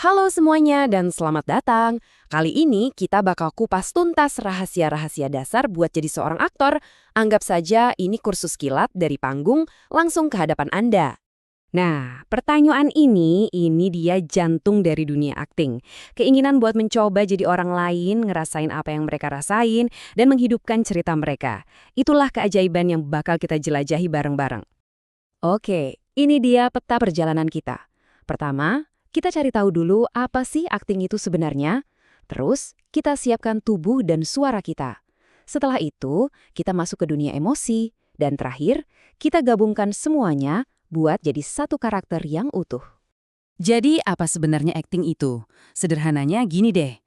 Halo semuanya dan selamat datang. Kali ini kita bakal kupas tuntas rahasia-rahasia dasar buat jadi seorang aktor. Anggap saja ini kursus kilat dari panggung langsung ke hadapan Anda. Nah, pertanyaan ini dia jantung dari dunia akting. Keinginan buat mencoba jadi orang lain, ngerasain apa yang mereka rasain, dan menghidupkan cerita mereka. Itulah keajaiban yang bakal kita jelajahi bareng-bareng. Oke, ini dia peta perjalanan kita. Pertama, kita cari tahu dulu apa sih akting itu sebenarnya. Terus, kita siapkan tubuh dan suara kita. Setelah itu, kita masuk ke dunia emosi. Dan terakhir, kita gabungkan semuanya buat jadi satu karakter yang utuh. Jadi apa sebenarnya akting itu? Sederhananya gini deh.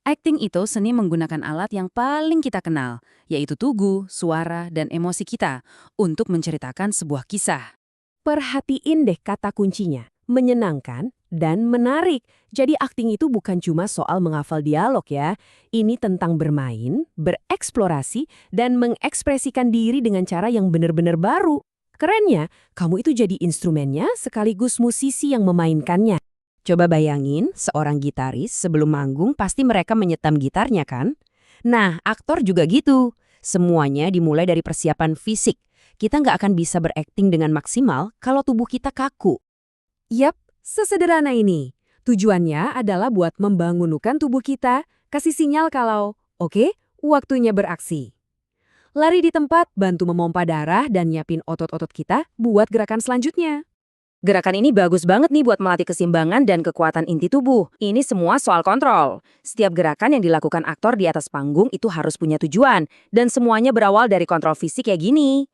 Akting itu seni menggunakan alat yang paling kita kenal, yaitu tugu, suara, dan emosi kita untuk menceritakan sebuah kisah. Perhatiin deh kata kuncinya, menyenangkan dan menarik. Jadi akting itu bukan cuma soal menghafal dialog ya. Ini tentang bermain, bereksplorasi, dan mengekspresikan diri dengan cara yang benar-benar baru. Kerennya, kamu itu jadi instrumennya sekaligus musisi yang memainkannya. Coba bayangin, seorang gitaris sebelum manggung pasti mereka menyetam gitarnya kan? Nah, aktor juga gitu. Semuanya dimulai dari persiapan fisik. Kita nggak akan bisa berakting dengan maksimal kalau tubuh kita kaku. Yap, sesederhana ini. Tujuannya adalah buat membangunkan tubuh kita, kasih sinyal kalau, oke, waktunya beraksi. Lari di tempat, bantu memompa darah dan nyiapin otot-otot kita buat gerakan selanjutnya. Gerakan ini bagus banget nih buat melatih keseimbangan dan kekuatan inti tubuh. Ini semua soal kontrol. Setiap gerakan yang dilakukan aktor di atas panggung itu harus punya tujuan, dan semuanya berawal dari kontrol fisik kayak gini.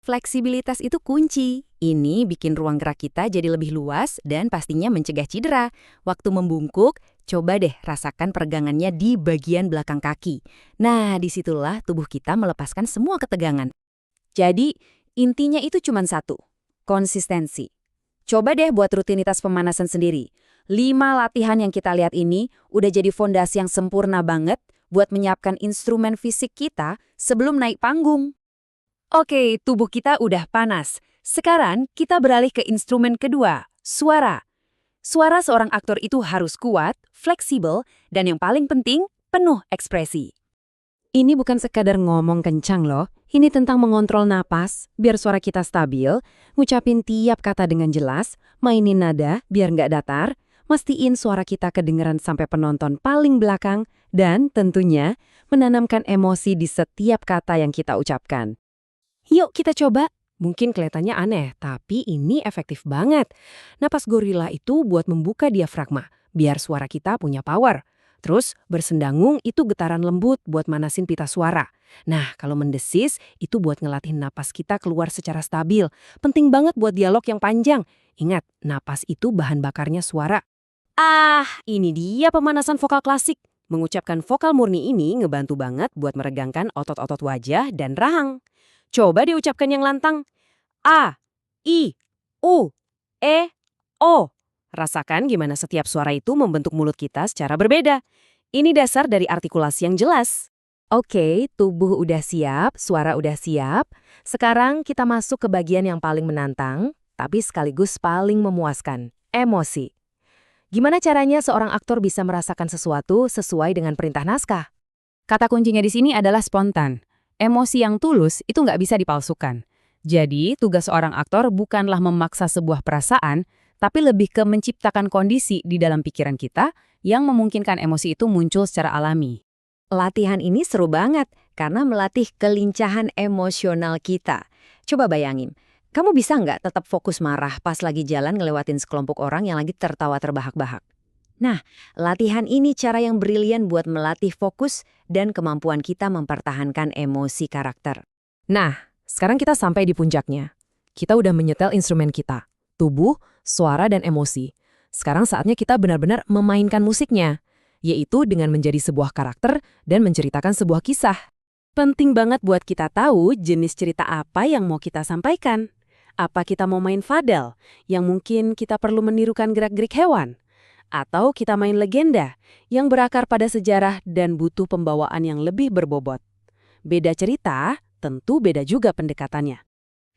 Fleksibilitas itu kunci. Ini bikin ruang gerak kita jadi lebih luas dan pastinya mencegah cedera. Waktu membungkuk, coba deh rasakan peregangannya di bagian belakang kaki. Nah, disitulah tubuh kita melepaskan semua ketegangan. Jadi, intinya itu cuma satu, konsistensi. Coba deh buat rutinitas pemanasan sendiri. 5 latihan yang kita lihat ini udah jadi fondasi yang sempurna banget buat menyiapkan instrumen fisik kita sebelum naik panggung. Oke, tubuh kita udah panas. Sekarang kita beralih ke instrumen kedua, suara. Suara seorang aktor itu harus kuat, fleksibel, dan yang paling penting, penuh ekspresi. Ini bukan sekadar ngomong kencang loh, ini tentang mengontrol napas, biar suara kita stabil, ngucapin tiap kata dengan jelas, mainin nada biar nggak datar, mastiin suara kita kedengeran sampai penonton paling belakang, dan tentunya menanamkan emosi di setiap kata yang kita ucapkan. Yuk kita coba. Mungkin kelihatannya aneh, tapi ini efektif banget. Napas gorila itu buat membuka diafragma, biar suara kita punya power. Terus bersendangung itu getaran lembut buat manasin pita suara. Nah, kalau mendesis itu buat ngelatih napas kita keluar secara stabil. Penting banget buat dialog yang panjang. Ingat, napas itu bahan bakarnya suara. Ini dia pemanasan vokal klasik. Mengucapkan vokal murni ini ngebantu banget buat meregangkan otot-otot wajah dan rahang. Coba diucapkan yang lantang. A, I, U, E, O. Rasakan gimana setiap suara itu membentuk mulut kita secara berbeda. Ini dasar dari artikulasi yang jelas. Oke, tubuh udah siap, suara udah siap. Sekarang kita masuk ke bagian yang paling menantang, tapi sekaligus paling memuaskan, emosi. Gimana caranya seorang aktor bisa merasakan sesuatu sesuai dengan perintah naskah? Kata kuncinya di sini adalah spontan. Emosi yang tulus itu nggak bisa dipalsukan. Jadi, tugas seorang aktor bukanlah memaksa sebuah perasaan, tapi lebih ke menciptakan kondisi di dalam pikiran kita yang memungkinkan emosi itu muncul secara alami. Latihan ini seru banget karena melatih kelincahan emosional kita. Coba bayangin, kamu bisa nggak tetap fokus marah pas lagi jalan ngelewatin sekelompok orang yang lagi tertawa terbahak-bahak? Nah, latihan ini cara yang brilian buat melatih fokus dan kemampuan kita mempertahankan emosi karakter. Nah, sekarang kita sampai di puncaknya. Kita udah menyetel instrumen kita, tubuh, suara, dan emosi. Sekarang saatnya kita benar-benar memainkan musiknya, yaitu dengan menjadi sebuah karakter dan menceritakan sebuah kisah. Penting banget buat kita tahu jenis cerita apa yang mau kita sampaikan. Apa kita mau main fadel, yang mungkin kita perlu menirukan gerak-gerik hewan? Atau kita main legenda yang berakar pada sejarah dan butuh pembawaan yang lebih berbobot. Beda cerita, tentu beda juga pendekatannya.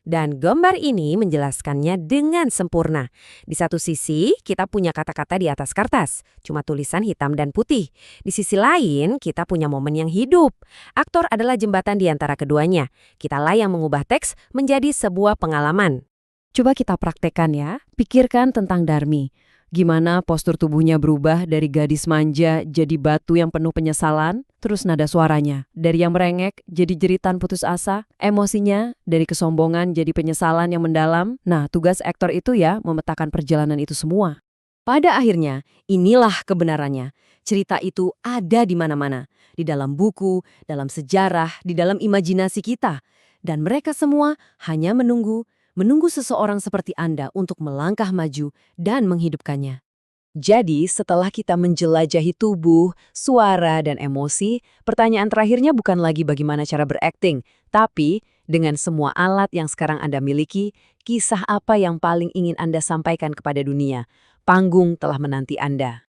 Dan gambar ini menjelaskannya dengan sempurna. Di satu sisi, kita punya kata-kata di atas kertas, cuma tulisan hitam dan putih. Di sisi lain, kita punya momen yang hidup. Aktor adalah jembatan di antara keduanya. Kitalah yang mengubah teks menjadi sebuah pengalaman. Coba kita praktekkan ya. Pikirkan tentang Darmi. Gimana postur tubuhnya berubah dari gadis manja jadi batu yang penuh penyesalan, terus nada suaranya. Dari yang merengek jadi jeritan putus asa, emosinya dari kesombongan jadi penyesalan yang mendalam. Nah, tugas aktor itu ya memetakan perjalanan itu semua. Pada akhirnya, inilah kebenarannya. Cerita itu ada di mana-mana. Di dalam buku, dalam sejarah, di dalam imajinasi kita. Dan mereka semua hanya menunggu seseorang seperti Anda untuk melangkah maju dan menghidupkannya. Jadi, setelah kita menjelajahi tubuh, suara, dan emosi, pertanyaan terakhirnya bukan lagi bagaimana cara berakting, tapi dengan semua alat yang sekarang Anda miliki, kisah apa yang paling ingin Anda sampaikan kepada dunia? Panggung telah menanti Anda.